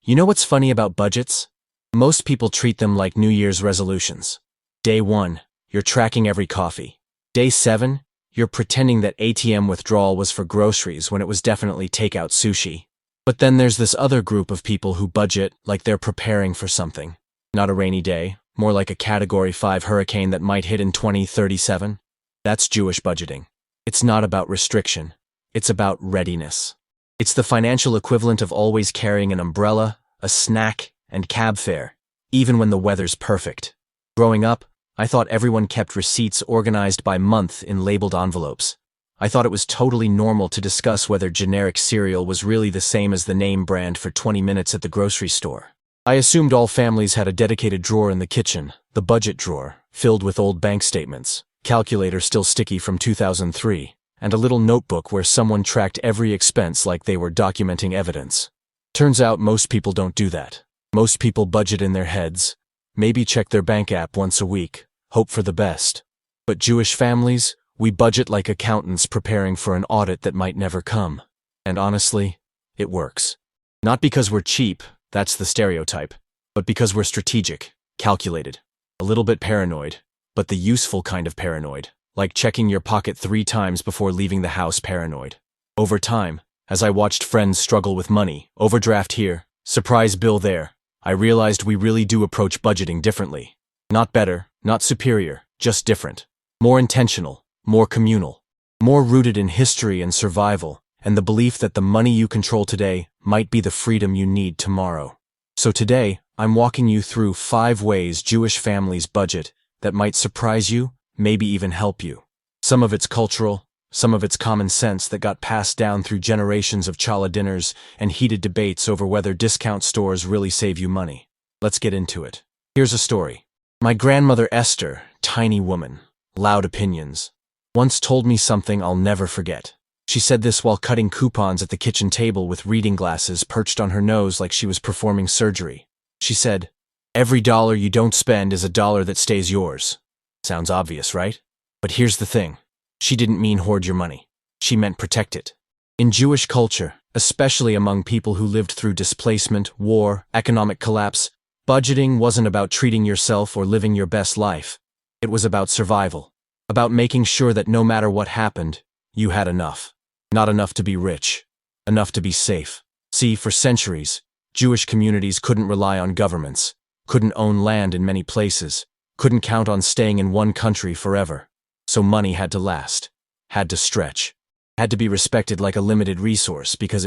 You know what's funny about budgets? Most people treat them like New Year's resolutions. Day 1, you're tracking every coffee. Day 7, you're pretending that ATM withdrawal was for groceries when it was definitely takeout sushi. But then there's this other group of people who budget like they're preparing for something. Not a rainy day, more like a Category 5 hurricane that might hit in 2037. That's Jewish budgeting. It's not about restriction. It's about readiness. It's the financial equivalent of always carrying an umbrella, a snack, and cab fare, even when the weather's perfect. Growing up, I thought everyone kept receipts organized by month in labeled envelopes. I thought it was totally normal to discuss whether generic cereal was really the same as the name brand for 20 minutes at the grocery store. I assumed all families had a dedicated drawer in the kitchen, the budget drawer, filled with old bank statements, calculator still sticky from 2003, and a little notebook where someone tracked every expense like they were documenting evidence. Turns out most people don't do that. Most people budget in their heads, maybe check their bank app once a week, hope for the best. But Jewish families, we budget like accountants preparing for an audit that might never come. And honestly, it works. Not because we're cheap, that's the stereotype, but because we're strategic, calculated, a little bit paranoid, but the useful kind of paranoid, like checking your pocket 3 times before leaving the house paranoid. Over time, as I watched friends struggle with money, overdraft here, surprise bill there, I realized we really do approach budgeting differently. Not better, not superior, just different. More intentional, more communal, more rooted in history and survival, and the belief that the money you control today might be the freedom you need tomorrow. So today, I'm walking you through 5 ways Jewish families budget that might surprise you, maybe even help you. Some of it's cultural, some of it's common sense that got passed down through generations of challah dinners and heated debates over whether discount stores really save you money. Let's get into it. Here's a story. My grandmother Esther, tiny woman, loud opinions, once told me something I'll never forget. She said this while cutting coupons at the kitchen table with reading glasses perched on her nose like she was performing surgery. She said, "Every dollar you don't spend is a dollar that stays yours." Sounds obvious, right? But here's the thing. She didn't mean hoard your money. She meant protect it. In Jewish culture, especially among people who lived through displacement, war, economic collapse, budgeting wasn't about treating yourself or living your best life. It was about survival, about making sure that no matter what happened, you had enough. Not enough to be rich, enough to be safe. See, for centuries, Jewish communities couldn't rely on governments, couldn't own land in many places, couldn't count on staying in one country forever. So money had to last, had to stretch, had to be respected like a limited resource because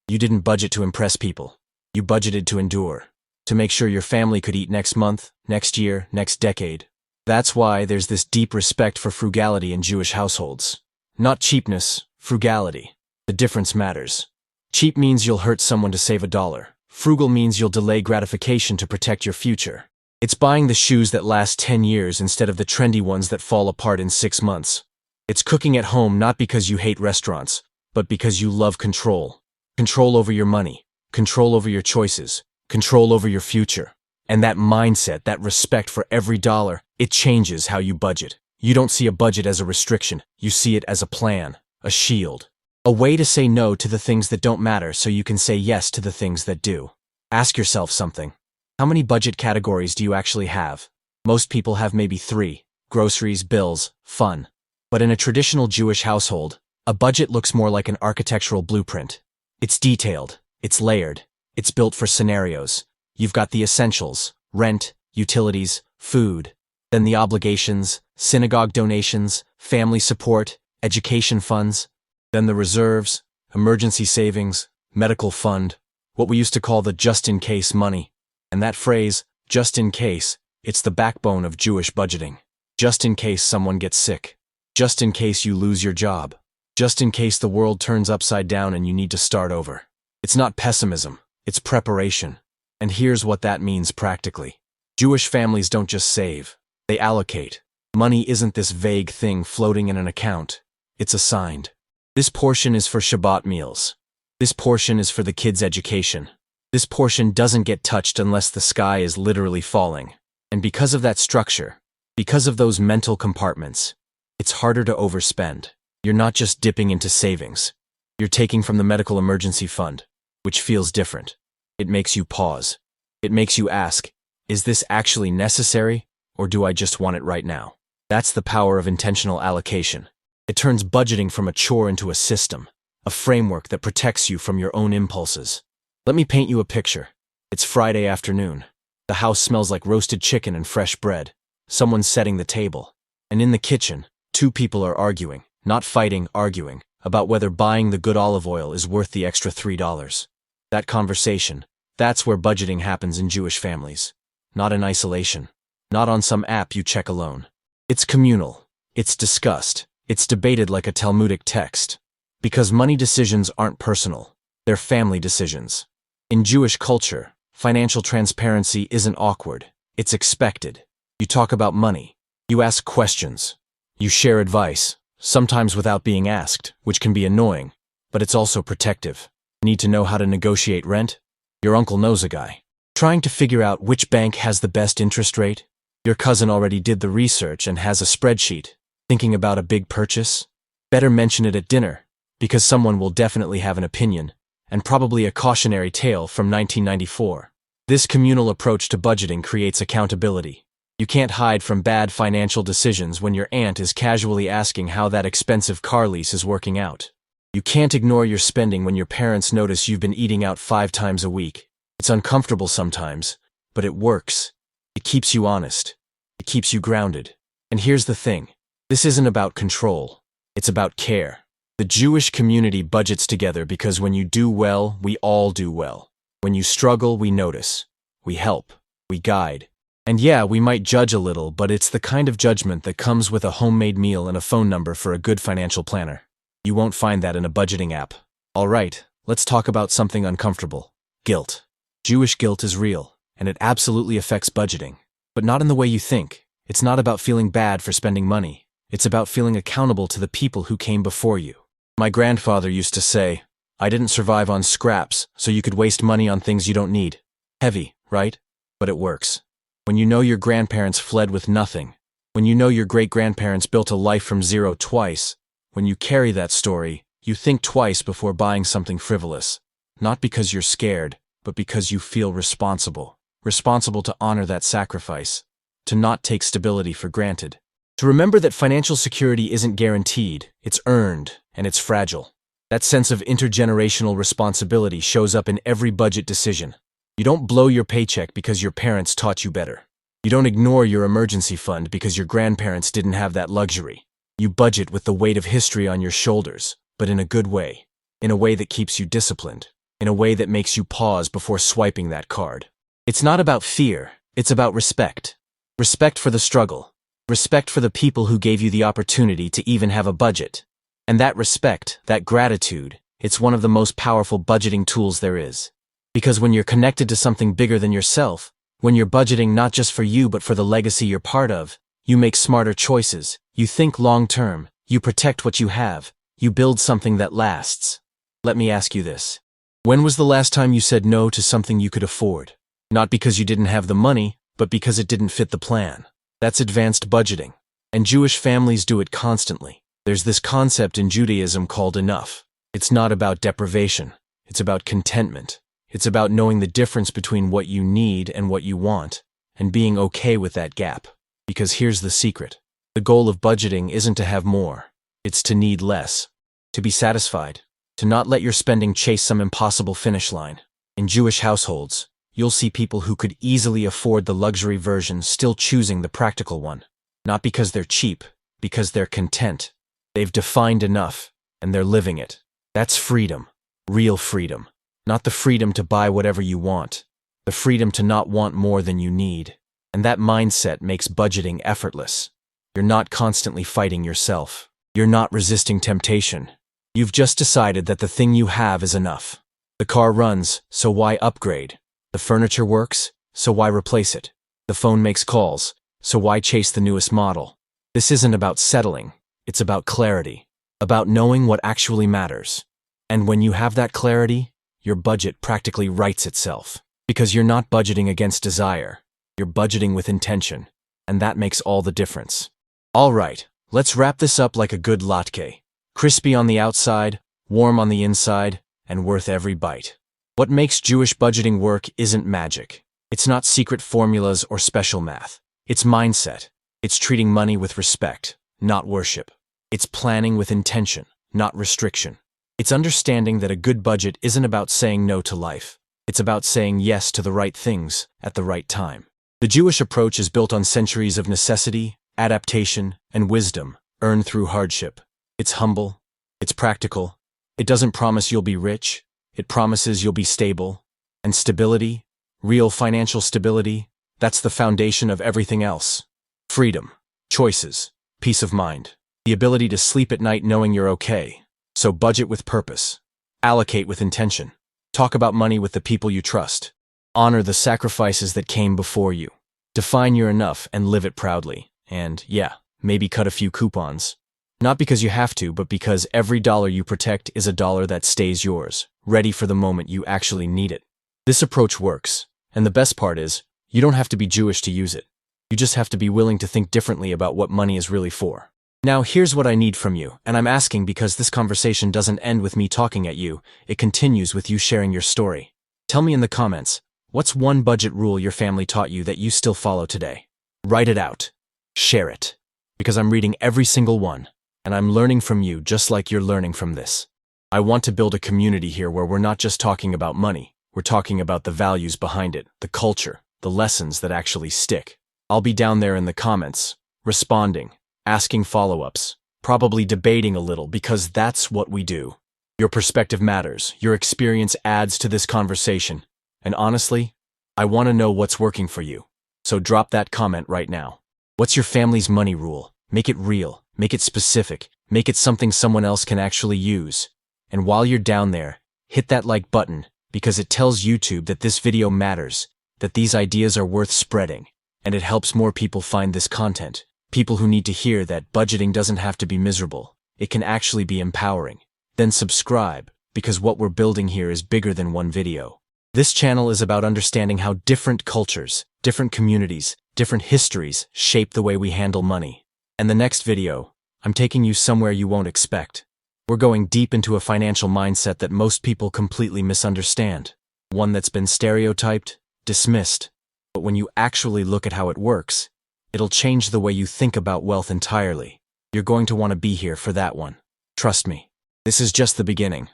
you didn't budget to impress people. You budgeted to endure, to make sure your family could eat next month, next year, next decade. That's why there's this deep respect for frugality in Jewish households. Not cheapness, frugality. The difference matters. Cheap means you'll hurt someone to save $1. Frugal means you'll delay gratification to protect your future. It's buying the shoes that last 10 years instead of the trendy ones that fall apart in 6 months. It's cooking at home not because you hate restaurants, but because you love control. Control over your money, control over your choices, control over your future. And that mindset, that respect for every dollar, it changes how you budget. You don't see a budget as a restriction, you see it as a plan, a shield. A way to say no to the things that don't matter so you can say yes to the things that do. Ask yourself something. How many budget categories do you actually have? Most people have maybe 3: groceries, bills, fun. But in a traditional Jewish household, a budget looks more like an architectural blueprint. It's detailed, it's layered, it's built for scenarios. You've got the essentials, rent, utilities, food. Then the obligations, synagogue donations, family support, education funds. Then the reserves, emergency savings, medical fund, what we used to call the just-in-case money. And that phrase, just in case, it's the backbone of Jewish budgeting. Just in case someone gets sick. Just in case you lose your job. Just in case the world turns upside down and you need to start over. It's not pessimism, it's preparation. And here's what that means practically. Jewish families don't just save, they allocate. Money isn't this vague thing floating in an account. It's assigned. This portion is for Shabbat meals. This portion is for the kids' education. This portion doesn't get touched unless the sky is literally falling. And because of that structure, because of those mental compartments, it's harder to overspend. You're not just dipping into savings. You're taking from the medical emergency fund, which feels different. It makes you pause. It makes you ask, is this actually necessary, or do I just want it right now? That's the power of intentional allocation. It turns budgeting from a chore into a system, a framework that protects you from your own impulses. Let me paint you a picture. It's Friday afternoon. The house smells like roasted chicken and fresh bread. Someone's setting the table. And in the kitchen, two people are arguing, not fighting, arguing, about whether buying the good olive oil is worth the extra $3. That conversation, that's where budgeting happens in Jewish families. Not in isolation. Not on some app you check alone. It's communal. It's discussed. It's debated like a Talmudic text. Because money decisions aren't personal. They're family decisions. In Jewish culture, financial transparency isn't awkward. It's expected. You talk about money. You ask questions. You share advice, sometimes without being asked, which can be annoying, but it's also protective. Need to know how to negotiate rent? Your uncle knows a guy. Trying to figure out which bank has the best interest rate? Your cousin already did the research and has a spreadsheet. Thinking about a big purchase? Better mention it at dinner, because someone will definitely have an opinion, and probably a cautionary tale from 1994. This communal approach to budgeting creates accountability. You can't hide from bad financial decisions when your aunt is casually asking how that expensive car lease is working out. You can't ignore your spending when your parents notice you've been eating out 5 times a week. It's uncomfortable sometimes, but it works. It keeps you honest. It keeps you grounded. And here's the thing. This isn't about control. It's about care. The Jewish community budgets together because when you do well, we all do well. When you struggle, we notice. We help. We guide. And yeah, we might judge a little, but it's the kind of judgment that comes with a homemade meal and a phone number for a good financial planner. You won't find that in a budgeting app. All right, let's talk about something uncomfortable. Guilt. Jewish guilt is real, and it absolutely affects budgeting. But not in the way you think. It's not about feeling bad for spending money. It's about feeling accountable to the people who came before you. My grandfather used to say, I didn't survive on scraps, so you could waste money on things you don't need. Heavy, right? But it works. When you know your grandparents fled with nothing, when you know your great-grandparents built a life from zero twice, when you carry that story, you think twice before buying something frivolous. Not because you're scared, but because you feel responsible. Responsible to honor that sacrifice. To not take stability for granted. To remember that financial security isn't guaranteed, it's earned, and it's fragile. That sense of intergenerational responsibility shows up in every budget decision. You don't blow your paycheck because your parents taught you better. You don't ignore your emergency fund because your grandparents didn't have that luxury. You budget with the weight of history on your shoulders, but in a good way. In a way that keeps you disciplined. In a way that makes you pause before swiping that card. It's not about fear, it's about respect. Respect for the struggle. Respect for the people who gave you the opportunity to even have a budget. And that respect, that gratitude, it's one of the most powerful budgeting tools there is. Because when you're connected to something bigger than yourself, when you're budgeting not just for you but for the legacy you're part of, you make smarter choices, you think long-term, you protect what you have, you build something that lasts. Let me ask you this. When was the last time you said no to something you could afford? Not because you didn't have the money, but because it didn't fit the plan. That's advanced budgeting. And Jewish families do it constantly. There's this concept in Judaism called enough. It's not about deprivation. It's about contentment. It's about knowing the difference between what you need and what you want, and being okay with that gap. Because here's the secret. The goal of budgeting isn't to have more. It's to need less. To be satisfied. To not let your spending chase some impossible finish line. In Jewish households, you'll see people who could easily afford the luxury version still choosing the practical one. Not because they're cheap, because they're content. They've defined enough, and they're living it. That's freedom. Real freedom. Not the freedom to buy whatever you want. The freedom to not want more than you need. And that mindset makes budgeting effortless. You're not constantly fighting yourself. You're not resisting temptation. You've just decided that the thing you have is enough. The car runs, so why upgrade? The furniture works, so why replace it? The phone makes calls, so why chase the newest model? This isn't about settling, it's about clarity, about knowing what actually matters. And when you have that clarity, your budget practically writes itself. Because you're not budgeting against desire, you're budgeting with intention, and that makes all the difference. All right, let's wrap this up like a good latke. Crispy on the outside, warm on the inside, and worth every bite. What makes Jewish budgeting work isn't magic. It's not secret formulas or special math. It's mindset. It's treating money with respect, not worship. It's planning with intention, not restriction. It's understanding that a good budget isn't about saying no to life. It's about saying yes to the right things at the right time. The Jewish approach is built on centuries of necessity, adaptation, and wisdom earned through hardship. It's humble. It's practical. It doesn't promise you'll be rich. It promises you'll be stable. And stability, real financial stability, that's the foundation of everything else. Freedom, choices, peace of mind, the ability to sleep at night knowing you're okay. So budget with purpose. Allocate with intention. Talk about money with the people you trust. Honor the sacrifices that came before you. Define your enough and live it proudly. And, yeah, maybe cut a few coupons. Not because you have to, but because every dollar you protect is a dollar that stays yours, ready for the moment you actually need it. This approach works, and the best part is, you don't have to be Jewish to use it. You just have to be willing to think differently about what money is really for. Now here's what I need from you, and I'm asking because this conversation doesn't end with me talking at you, it continues with you sharing your story. Tell me in the comments, what's one budget rule your family taught you that you still follow today? Write it out. Share it. Because I'm reading every single one, and I'm learning from you just like you're learning from this. I want to build a community here where we're not just talking about money, we're talking about the values behind it, the culture, the lessons that actually stick. I'll be down there in the comments, responding, asking follow-ups, probably debating a little because that's what we do. Your perspective matters, your experience adds to this conversation, and honestly, I want to know what's working for you. So drop that comment right now. What's your family's money rule? Make it real, make it specific, make it something someone else can actually use. And while you're down there, hit that like button because it tells YouTube that this video matters, that these ideas are worth spreading, and it helps more people find this content. People who need to hear that budgeting doesn't have to be miserable. It can actually be empowering. Then subscribe, because what we're building here is bigger than one video. This channel is about understanding how different cultures, different communities, different histories shape the way we handle money. And the next video, I'm taking you somewhere you won't expect. We're going deep into a financial mindset that most people completely misunderstand. One that's been stereotyped, dismissed. But when you actually look at how it works, it'll change the way you think about wealth entirely. You're going to want to be here for that one. Trust me, this is just the beginning.